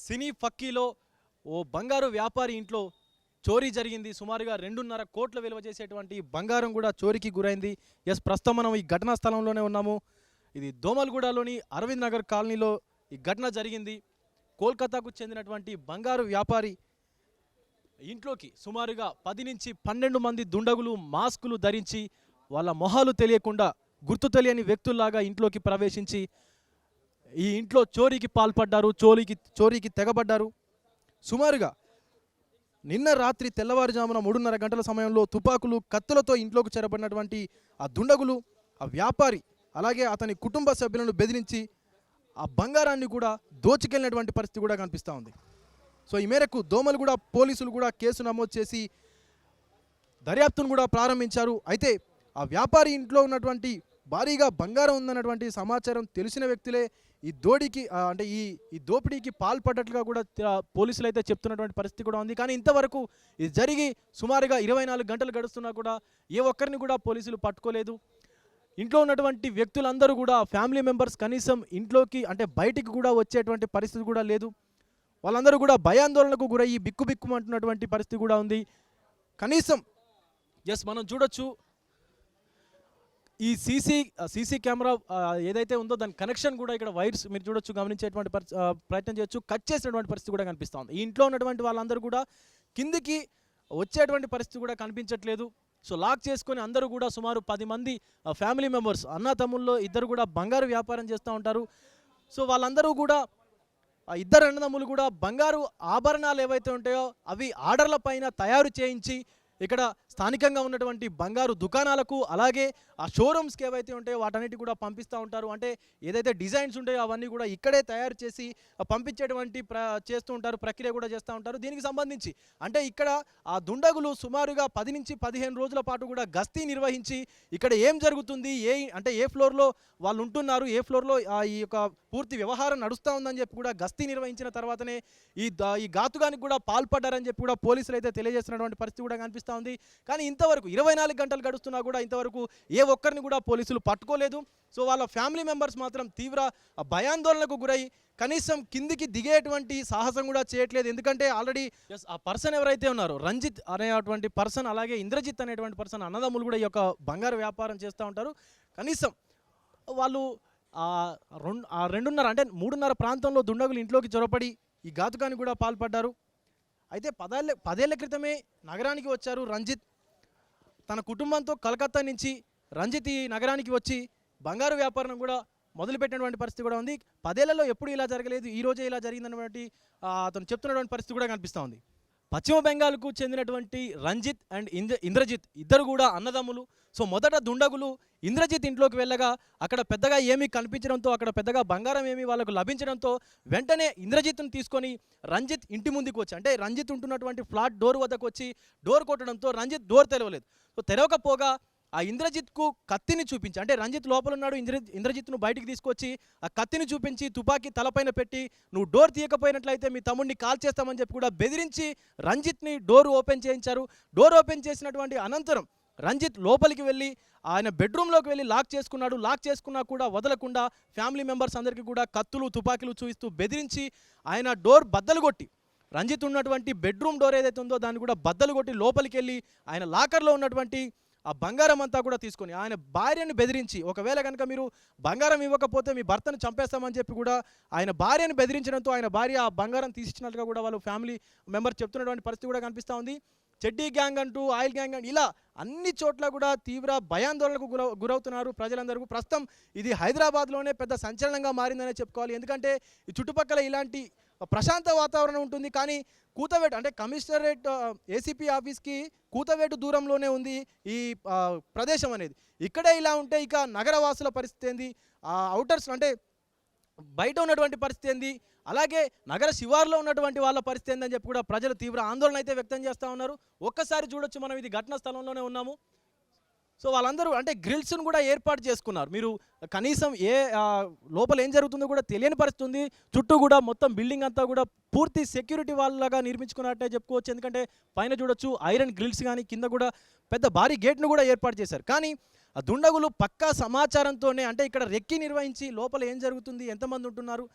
సినీ ఫక్కీలో ఓ బంగారు వ్యాపారి ఇంట్లో చోరీ జరిగింది. సుమారుగా 2.5 కోట్ల విలువ చేసేటువంటి బంగారం కూడా చోరీకి గురైంది. ప్రస్తుతం మనం ఈ ఘటనా స్థలంలోనే ఉన్నాము. ఇది దోమల్గూడలోని అరవింద్ నగర్ కాలనీలో ఈ ఘటన జరిగింది. కోల్కతాకు చెందినటువంటి బంగారు వ్యాపారి ఇంట్లోకి సుమారుగా 10 నుంచి 12 మంది దుండగులు మాస్కులు ధరించి వాళ్ళ మొహాలు తెలియకుండా గుర్తు తెలియని వ్యక్తుల్లాగా ఇంట్లోకి ప్రవేశించి ఈ ఇంట్లో చోరీకి పాల్పడ్డారు. చోరీకి తెగబడ్డారు. సుమారుగా నిన్న రాత్రి తెల్లవారుజామున 3:30 గంటల సమయంలో తుపాకులు కత్తులతో ఇంట్లోకి చేరబడినటువంటి ఆ దుండగులు ఆ వ్యాపారి అలాగే అతని కుటుంబ సభ్యులను బెదిరించి ఆ బంగారాన్ని కూడా దోచుకెళ్ళినటువంటి పరిస్థితి కూడా కనిపిస్తూ ఉంది. సో ఈ మేరకు దోమల్గూడ పోలీసులు కూడా కేసు నమోదు చేసి దర్యాప్తును కూడా ప్రారంభించారు. అయితే ఆ వ్యాపారి ఇంట్లో ఉన్నటువంటి భారీగా బంగారం ఉందన్నటువంటి సమాచారం తెలిసిన వ్యక్తులే ఈ దోపిడీకి పాల్పడ్డట్లుగా కూడా పోలీసులు అయితే చెప్తున్నటువంటి పరిస్థితి కూడా ఉంది. కానీ ఇంతవరకు ఇది జరిగి సుమారుగా 24 గంటలు గడుస్తున్నా కూడా ఏ ఒక్కరిని కూడా పోలీసులు పట్టుకోలేదు. ఇంట్లో ఉన్నటువంటి వ్యక్తులందరూ కూడా ఫ్యామిలీ మెంబర్స్ కనీసం ఇంట్లోకి బయటికి కూడా వచ్చేటువంటి పరిస్థితి కూడా లేదు. వాళ్ళందరూ కూడా భయాందోళనకు గురయ్యి బిక్కుబిక్కుమంటున్నటువంటి పరిస్థితి కూడా ఉంది. కనీసం మనం చూడొచ్చు ఈ సీసీ కెమెరా ఏదైతే ఉందో దాని కనెక్షన్ కూడా ఇక్కడ వైర్స్ మీరు చూడొచ్చు, గమనించేటువంటి ప్రయత్నం చేయొచ్చు. కట్ చేసినటువంటి పరిస్థితి కూడా కనిపిస్తూ ఉంది. ఈ ఇంట్లో ఉన్నటువంటి వాళ్ళందరూ కూడా కిందికి వచ్చేటువంటి పరిస్థితి కూడా కనిపించట్లేదు. సో లాక్ చేసుకొని అందరూ కూడా సుమారు 10 మంది ఫ్యామిలీ మెంబర్స్ అన్న తమ్ముళ్ళు ఇద్దరు కూడా బంగారు వ్యాపారం చేస్తూ ఉంటారు. సో వాళ్ళందరూ కూడా ఇద్దరు అన్నదమ్ములు కూడా బంగారు ఆభరణాలు ఏవైతే ఉంటాయో అవి ఆర్డర్ల పైన తయారు చేయించి ఇక్కడ స్థానికంగా ఉన్నటువంటి బంగారు దుకాణాలకు అలాగే ఆ షోరూమ్స్కి ఏవైతే ఉంటాయో వాటన్నిటి కూడా పంపిస్తూ ఉంటారు. ఏదైతే డిజైన్స్ ఉంటాయో అవన్నీ కూడా ఇక్కడే తయారు చేసి పంపించేటువంటి చేస్తూ ఉంటారు, ప్రక్రియ కూడా చేస్తూ ఉంటారు. దీనికి సంబంధించి ఇక్కడ ఆ దుండగులు సుమారుగా 10 నుంచి 15 రోజుల పాటు కూడా గస్తీ నిర్వహించి ఇక్కడ ఏం జరుగుతుంది, ఏ ఫ్లోర్లో వాళ్ళు ఉంటున్నారు, ఏ ఫ్లోర్లో ఈ యొక్క పూర్తి వ్యవహారం నడుస్తూ ఉందని చెప్పి కూడా గస్తీ నిర్వహించిన తర్వాతనే ఈ ఘాతుకానికి కూడా పాల్పడ్డారని చెప్పి కూడా పోలీసులు అయితే తెలియజేస్తున్నటువంటి పరిస్థితి కూడా కనిపిస్తూ ఉంది. కానీ ఇంతవరకు 24 గంటలు గడుస్తున్నా కూడా ఇంతవరకు ఏ ఒక్కరిని కూడా పోలీసులు పట్టుకోలేదు. సో వాళ్ళ ఫ్యామిలీ మెంబర్స్ మాత్రం తీవ్ర భయాందోళనకు గురై కనీసం కిందికి దిగేటువంటి సాహసం కూడా చేయట్లేదు. ఎందుకంటే ఆల్రెడీ ఆ పర్సన్ ఎవరైతే ఉన్నారో రంజిత్ అనేటువంటి పర్సన్ అలాగే ఇంద్రజిత్ అనేటువంటి పర్సన్ అన్నదమ్ములు కూడా ఈ యొక్క బంగారు వ్యాపారం చేస్తూ ఉంటారు. కనీసం వాళ్ళు 2:30 3:30 ప్రాంతంలో దుండగులు ఇంట్లోకి చొరపడి ఈ ఘాతుకానికి కూడా పాల్పడ్డారు. అయితే 10 ఏళ్ల క్రితమే నగరానికి వచ్చారు రంజిత్. తన కుటుంబంతో కలకత్తా నుంచి రంజిత్ ఈ నగరానికి వచ్చి బంగారు వ్యాపారం కూడా మొదలుపెట్టినటువంటి పరిస్థితి కూడా ఉంది. 10 ఏళ్లలో ఎప్పుడు ఇలా జరగలేదు, ఈ రోజే ఇలా జరిగిందన్నటువంటి అతను చెప్తున్నటువంటి పరిస్థితి కూడా కనిపిస్తూ ఉంది. పశ్చిమ బెంగాల్కు చెందినటువంటి రంజిత్ అండ్ ఇంద్రజిత్ ఇద్దరు కూడా అన్నదమ్ములు. సో మొదట దుండగులు ఇంద్రజిత్ ఇంట్లోకి వెళ్ళగా అక్కడ పెద్దగా ఏమీ కనిపించడంతో అక్కడ పెద్దగా బంగారం ఏమీ వాళ్ళకు లభించడంతో వెంటనే ఇంద్రజిత్ను తీసుకొని రంజిత్ ఇంటి ముందుకు వచ్చి రంజిత్ ఉంటున్నటువంటి ఫ్లాట్ డోర్ వద్దకు వచ్చి డోర్ కొట్టడంతో రంజిత్ డోర్ తెరవలేదు. సో తెరవకపోగా ఆ ఇంద్రజిత్కు కత్తిని చూపించి రంజిత్ లోపల ఉన్నాడు, ఇంద్రజిత్ను బయటికి తీసుకొచ్చి ఆ కత్తిని చూపించి తుపాకీ తలపైన పెట్టి నువ్వు డోర్ తీయకపోయినట్లయితే మీ తమ్ముడిని కాల్ చేస్తామని చెప్పి కూడా బెదిరించి రంజిత్ని డోర్ ఓపెన్ చేయించారు. డోర్ ఓపెన్ చేసినటువంటి అనంతరం రంజిత్ లోపలికి వెళ్ళి ఆయన బెడ్రూమ్లోకి వెళ్ళి లాక్ చేసుకున్నాడు. లాక్ చేసుకున్నా కూడా వదలకుండా ఫ్యామిలీ మెంబర్స్ అందరికీ కూడా కత్తులు తుపాకీలు చూపిస్తూ బెదిరించి ఆయన డోర్ బద్దలు కొట్టి రంజిత్ ఉన్నటువంటి బెడ్రూమ్ డోర్ ఏదైతే ఉందో దాన్ని కూడా బద్దలు కొట్టి లోపలికి వెళ్ళి ఆయన లాకర్లో ఉన్నటువంటి ఆ బంగారం అంతా కూడా తీసుకొని ఆయన భార్యను బెదిరించి ఒకవేళ కనుక మీరు బంగారం ఇవ్వకపోతే మీ భర్తను చంపేస్తామని చెప్పి కూడా ఆయన భార్యను బెదిరించడంతో ఆయన భార్య ఆ బంగారం తీసిచ్చినట్టుగా కూడా వాళ్ళు ఫ్యామిలీ మెంబర్ చెప్తున్నటువంటి పరిస్థితి కూడా కనిపిస్తూ ఉంది. చెడ్డీ గ్యాంగ్ అంటూ ఆయిల్ గ్యాంగ్ అంటూ ఇలా అన్ని చోట్ల కూడా తీవ్ర భయాందోళనకు గురవుతున్నారు ప్రజలందరూ. ప్రస్తుతం ఇది హైదరాబాద్లోనే పెద్ద సంచలనంగా మారిందనే చెప్పుకోవాలి. ఎందుకంటే ఈ చుట్టుపక్కల ఇలాంటి ప్రశాంత వాతావరణం ఉంటుంది, కానీ కూతవేటు కమిషనరేట్ ఏసీపీ ఆఫీస్కి కూతవేటు దూరంలోనే ఉంది ఈ ప్రదేశం అనేది. ఇక్కడే ఇలా ఉంటే ఇక నగరవాసుల పరిస్థితి ఏంది, అవుటర్స్ బయట ఉన్నటువంటి పరిస్థితి ఏంది, అలాగే నగర శివార్లో ఉన్నటువంటి వాళ్ళ పరిస్థితి ఏందని చెప్పి కూడా ప్రజలు తీవ్ర ఆందోళన అయితే వ్యక్తం చేస్తూ ఉన్నారు. ఒక్కసారి చూడొచ్చు, మనం ఇది ఘటనా స్థలంలోనే ఉన్నాము. సో వాళ్ళందరూ గ్రిల్స్ను కూడా ఏర్పాటు చేసుకున్నారు. మీరు కనీసం లోపల ఏం జరుగుతుందో కూడా తెలియని పరిస్థితి ఉంది. చుట్టూ కూడా మొత్తం బిల్డింగ్ అంతా కూడా పూర్తి సెక్యూరిటీ వాళ్ళలాగా నిర్మించుకున్నట్టే చెప్పుకోవచ్చు. ఎందుకంటే పైన చూడొచ్చు ఐరన్ గ్రిల్స్ కానీ కింద కూడా పెద్ద భారీ గేట్ను కూడా ఏర్పాటు చేశారు. కానీ ఆ దుండగులు పక్కా సమాచారంతోనే ఇక్కడ రెక్కి నిర్వహించి లోపల ఏం జరుగుతుంది, ఎంతమంది ఉంటున్నారు,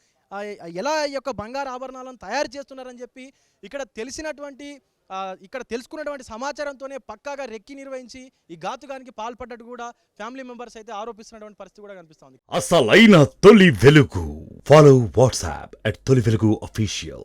ఎలా ఈ యొక్క బంగారు ఆభరణాలను తయారు చేస్తున్నారని చెప్పి ఇక్కడ తెలుసుకున్నటువంటి సమాచారంతోనే పక్కాగా రెక్కి నిర్వహించి ఈ ఘాతుకానికి పాల్పడ్డట్టు కూడా ఫ్యామిలీ మెంబర్స్ అయితే ఆరోపిస్తున్నటువంటి పరిస్థితి కూడా కనిపిస్తుంది. అసలైన తొలి వెలుగు. ఫాలో వాట్సాప్ @తొలి వెలుగు official.